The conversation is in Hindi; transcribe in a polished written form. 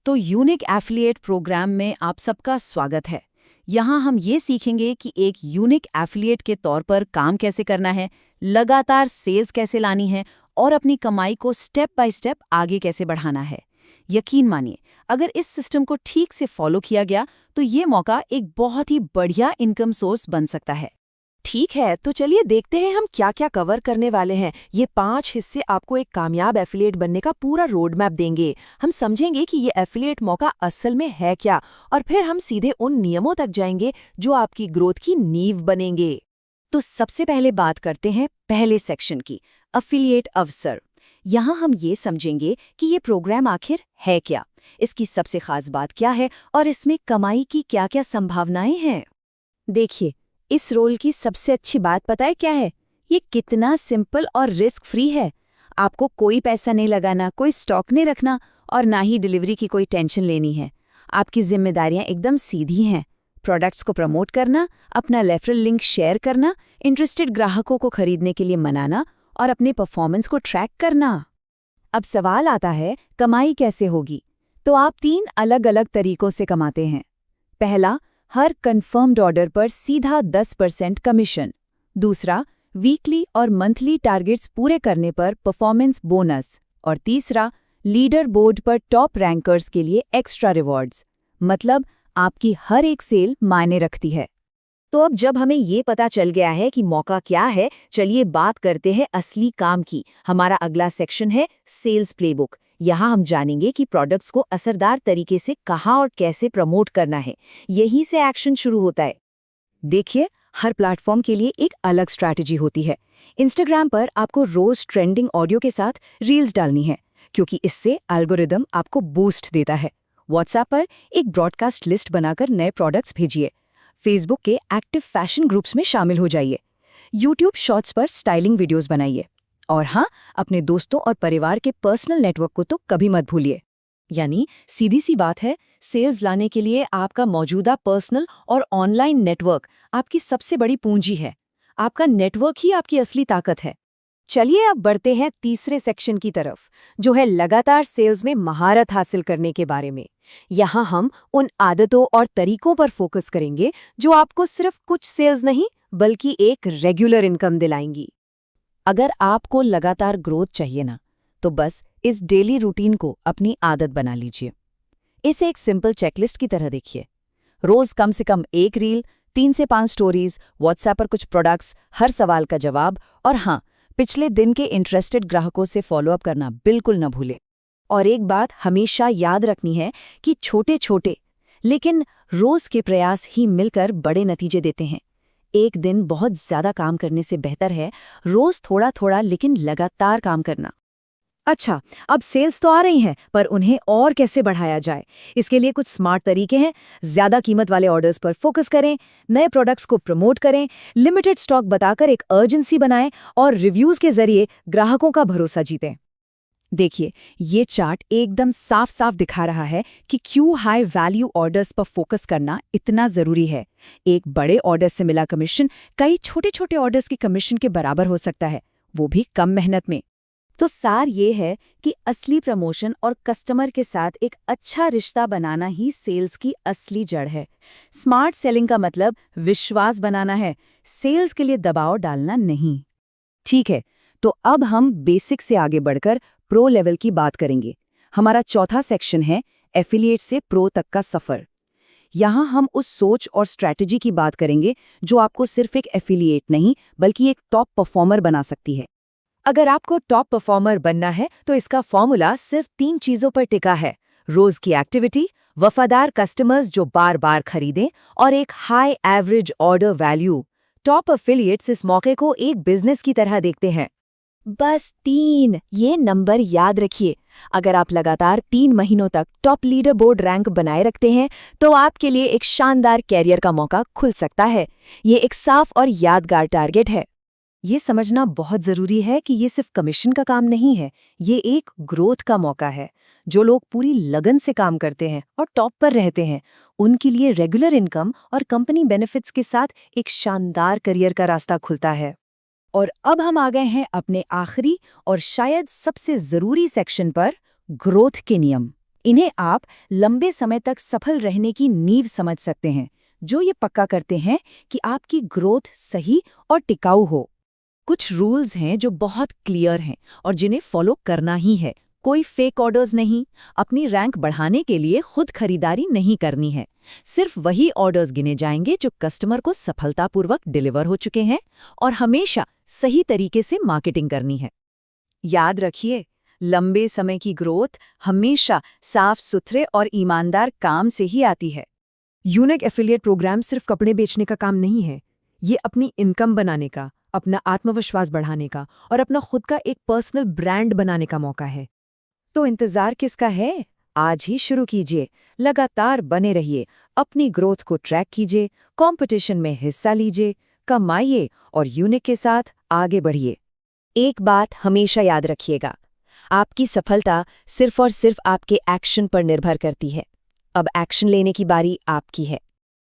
तो यूनिक एफिलिएट प्रोग्राम में आप सबका स्वागत है। यहाँ हम ये सीखेंगे कि एक यूनिक एफिलिएट के तौर पर काम कैसे करना है, लगातार सेल्स कैसे लानी है और अपनी कमाई को स्टेप बाय स्टेप आगे कैसे बढ़ाना है। यकीन मानिए, अगर इस सिस्टम को ठीक से फॉलो किया गया तो ये मौका एक बहुत ही बढ़िया इनकम सोर्स बन सकता है। ठीक है, तो चलिए देखते हैं हम क्या क्या कवर करने वाले हैं। ये 5 हिस्से आपको एक कामयाब एफिलिएट बनने का पूरा रोड मैप देंगे। हम समझेंगे कि ये एफिलिएट मौका असल में है क्या, और फिर हम सीधे उन नियमों तक जाएंगे जो आपकी ग्रोथ की नींव बनेंगे। तो सबसे पहले बात करते हैं पहले सेक्शन की, एफिलिएट अवसर। यहाँ हम ये समझेंगे कि ये प्रोग्राम आखिर है क्या, इसकी सबसे खास बात क्या है और इसमें कमाई की क्या-क्या संभावनाएं हैं। देखिए, इस रोल की सबसे अच्छी बात पता है क्या है? ये कितना सिंपल और रिस्क फ्री है। आपको कोई पैसा नहीं लगाना, कोई स्टॉक नहीं रखना और ना ही डिलीवरी की कोई टेंशन लेनी है। आपकी जिम्मेदारियां एकदम सीधी हैं। प्रोडक्ट्स को प्रमोट करना, अपना रेफरल लिंक शेयर करना, इंटरेस्टेड ग्राहकों को खरीदने के लिए मनाना और अपने परफॉर्मेंस को ट्रैक करना। अब सवाल आता है, कमाई कैसे होगी? तो आप 3 अलग-अलग तरीकों से कमाते हैं। पहला, हर कंफर्म्ड ऑर्डर पर सीधा 10% कमीशन। दूसरा, वीकली और मंथली टारगेट्स पूरे करने पर परफॉर्मेंस बोनस। और तीसरा, लीडर बोर्ड पर टॉप रैंकर्स के लिए एक्स्ट्रा रिवॉर्ड्स। मतलब आपकी हर एक सेल मायने रखती है। तो अब जब हमें ये पता चल गया है कि मौका क्या है, चलिए बात करते हैं असली काम की। हमारा अगला सेक्शन है सेल्स प्लेबुक। यहाँ हम जानेंगे कि प्रोडक्ट्स को असरदार तरीके से कहाँ और कैसे प्रमोट करना है। यहीं से एक्शन शुरू होता है। देखिए, हर प्लेटफॉर्म के लिए एक अलग स्ट्रैटेजी होती है। इंस्टाग्राम पर आपको रोज ट्रेंडिंग ऑडियो के साथ रील्स डालनी है, क्योंकि इससे एल्गोरिदम आपको बूस्ट देता है। व्हाट्सएप पर एक ब्रॉडकास्ट लिस्ट बनाकर नए प्रोडक्ट्स भेजिए। फेसबुक के एक्टिव फैशन ग्रुप्स में शामिल हो जाइए। यूट्यूब शॉर्ट्स पर स्टाइलिंग वीडियोस बनाइए। और हाँ, अपने दोस्तों और परिवार के पर्सनल नेटवर्क को तो कभी मत भूलिए। यानी सीधी सी बात है, सेल्स लाने के लिए आपका मौजूदा पर्सनल और ऑनलाइन नेटवर्क आपकी सबसे बड़ी पूंजी है। आपका नेटवर्क ही आपकी असली ताकत है। चलिए अब बढ़ते हैं तीसरे सेक्शन की तरफ, जो है लगातार सेल्स में महारत हासिल करने के बारे में। यहाँ हम उन आदतों और तरीकों पर फोकस करेंगे जो आपको सिर्फ कुछ सेल्स नहीं, बल्कि एक रेगुलर इनकम दिलाएंगी। अगर आपको लगातार ग्रोथ चाहिए ना, तो बस इस डेली रूटीन को अपनी आदत बना लीजिए। इसे एक सिंपल चेकलिस्ट की तरह देखिए। रोज कम से कम 1 रील, 3 से 5 स्टोरीज, व्हाट्सएप पर कुछ प्रोडक्ट्स, हर सवाल का जवाब, और हाँ, पिछले दिन के इंटरेस्टेड ग्राहकों से फॉलोअप करना बिल्कुल न भूलें। और एक बात हमेशा याद रखनी है कि छोटे छोटे लेकिन रोज के प्रयास ही मिलकर बड़े नतीजे देते हैं। एक दिन बहुत ज्यादा काम करने से बेहतर है रोज थोड़ा थोड़ा लेकिन लगातार काम करना। अच्छा, अब सेल्स तो आ रही हैं, पर उन्हें और कैसे बढ़ाया जाए? इसके लिए कुछ स्मार्ट तरीके हैं। ज्यादा कीमत वाले ऑर्डर्स पर फोकस करें, नए प्रोडक्ट्स को प्रमोट करें, लिमिटेड स्टॉक बताकर एक अर्जेंसी बनाएं और रिव्यूज के जरिए ग्राहकों का भरोसा जीतें। देखिए, ये चार्ट एकदम साफ साफ दिखा रहा है कि क्यों हाई वैल्यू ऑर्डर्स पर फोकस करना इतना जरूरी है। एक बड़े ऑर्डर से मिला कमीशन कई छोटे छोटे ऑर्डर्स की कमीशन के बराबर हो सकता है, वो भी कम मेहनत में। तो सार ये है कि असली प्रमोशन और कस्टमर के साथ एक अच्छा रिश्ता बनाना ही सेल्स की असली जड़ है। स्मार्ट सेलिंग का मतलब विश्वास बनाना है, सेल्स के लिए दबाव डालना नहीं। ठीक है, तो अब हम बेसिक से आगे बढ़कर प्रो लेवल की बात करेंगे। हमारा चौथा सेक्शन है एफिलिएट से प्रो तक का सफर। यहाँ हम उस सोच और स्ट्रैटेजी की बात करेंगे जो आपको सिर्फ एक एफिलिएट नहीं, बल्कि एक टॉप परफॉर्मर बना सकती है। अगर आपको टॉप परफॉर्मर बनना है तो इसका फॉर्मूला सिर्फ 3 चीजों पर टिका है: रोज की एक्टिविटी, वफादार कस्टमर्स जो बार बार खरीदें, और एक high average order value. Top affiliates इस मौके को एक बिजनेस की तरह देखते हैं। बस 3 ये नंबर याद रखिए। अगर आप लगातार 3 महीनों तक टॉप लीडर बोर्ड रैंक बनाए रखते हैं, तो आपके लिए एक शानदार कैरियर का मौका खुल सकता है। ये एक साफ और यादगार टारगेट है। ये समझना बहुत जरूरी है कि ये सिर्फ कमीशन का काम नहीं है, ये एक ग्रोथ का मौका है। जो लोग पूरी लगन से काम करते हैं और टॉप पर रहते हैं, उनके लिए रेगुलर इनकम और कंपनी बेनिफिट्स के साथ एक शानदार करियर का रास्ता खुलता है। और अब हम आ गए हैं अपने आखिरी और शायद सबसे जरूरी सेक्शन पर, ग्रोथ के नियम। इन्हें आप लंबे समय तक सफल रहने की नींव समझ सकते हैं, जो ये पक्का करते हैं कि आपकी ग्रोथ सही और टिकाऊ हो। कुछ रूल्स हैं जो बहुत क्लियर हैं और जिन्हें फॉलो करना ही है। कोई फेक ऑर्डर्स नहीं, अपनी रैंक बढ़ाने के लिए खुद खरीदारी नहीं करनी है। सिर्फ वही ऑर्डर्स गिने जाएंगे जो कस्टमर को सफलतापूर्वक डिलीवर हो चुके हैं, और हमेशा सही तरीके से मार्केटिंग करनी है। याद रखिए, लंबे समय की ग्रोथ हमेशा साफ सुथरे और ईमानदार काम से ही आती है। यूनिक एफिलिएट प्रोग्राम सिर्फ कपड़े बेचने का काम नहीं है। ये अपनी इनकम बनाने का, अपना आत्मविश्वास बढ़ाने का और अपना खुद का एक पर्सनल ब्रांड बनाने का मौका है। तो इंतजार किसका है? आज ही शुरू कीजिए। लगातार बने रहिए, अपनी ग्रोथ को ट्रैक कीजिए, कंपटीशन में हिस्सा लीजिए, कमाइए और यूनिक के साथ आगे बढ़िए। एक बात हमेशा याद रखिएगा, आपकी सफलता सिर्फ और सिर्फ आपके एक्शन पर निर्भर करती है। अब एक्शन लेने की बारी आपकी है।